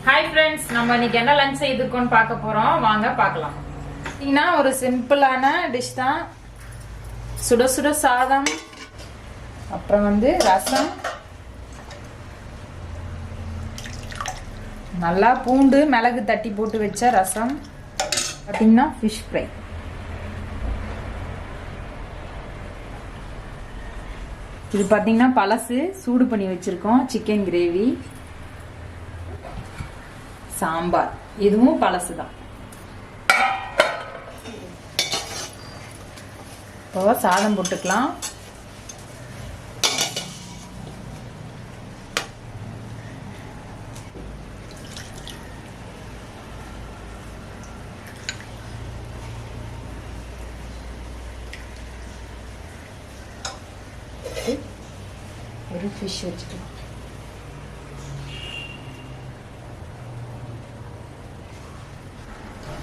Hi friends, நம்ம இன்னைக்கு என்ன லஞ்ச் செய்திருக்கோம்னு பார்க்க போறோம். வாங்க பார்க்கலாம். பார்த்தீங்கன்னா ஒரு சிம்பிளான டிஷ் தான். சுட சுட சாதம், அப்புறம் ரசம், நல்லா பூண்டு மிளகு தட்டி போட்டு வச்ச ரசம், பார்த்தீங்கன்னா ஃபிஷ் ஃப்ரை. இது பார்த்தீங்கன்னா பழசு சூடு பண்ணி வச்சிருக்கோம். சிக்கன் கிரேவி, சாம்பார், இதுவும் பழசுதான். இப்போ சாதம் போட்டுக்கலாம். ஒரு ஃபிஷ் வச்சுக்கலாம்.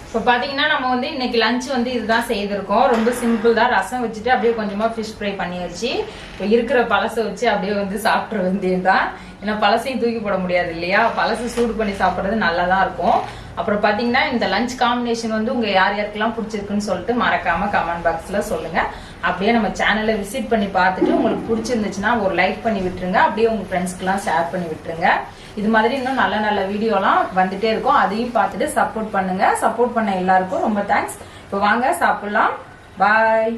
இப்போ பார்த்தீங்கன்னா நம்ம இன்னைக்கு லஞ்ச் இதுதான் செய்திருக்கோம். ரொம்ப சிம்பிள் தான். ரசம் வச்சுட்டு அப்படியே கொஞ்சமாக ஃபிஷ் ஃப்ரை பண்ணி வச்சு இப்போ இருக்கிற பழசை வச்சு அப்படியே சாப்பிட்ற வேண்டியதுதான். ஏன்னா பழசையும் தூக்கி போட முடியாது இல்லையா? பழசை சூடு பண்ணி சாப்பிட்றது நல்லா தான் இருக்கும். அப்புறம் பார்த்தீங்கன்னா இந்த லஞ்ச் காம்பினேஷன் உங்கள் யார் யாருக்கெல்லாம் பிடிச்சிருக்குன்னு சொல்லிட்டு மறக்காம கமெண்ட் பாக்ஸில் சொல்லுங்க. அப்படியே நம்ம சேனலை விசிட் பண்ணி பார்த்துட்டு உங்களுக்கு பிடிச்சிருந்துச்சுன்னா ஒரு லைக் பண்ணி விட்டுருங்க. அப்படியே உங்கள் ஃப்ரெண்ட்ஸ்க்குலாம் ஷேர் பண்ணி விட்டுருங்க. இது மாதிரி இன்னும் நல்ல நல்ல வீடியோலாம் வந்துட்டே இருக்கும். அதையும் பார்த்துட்டு சப்போர்ட் பண்ணுங்க. சப்போர்ட் பண்ண எல்லாருக்கும் ரொம்ப தேங்க்ஸ். இப்போ வாங்க சாப்பிடலாம். பாய்.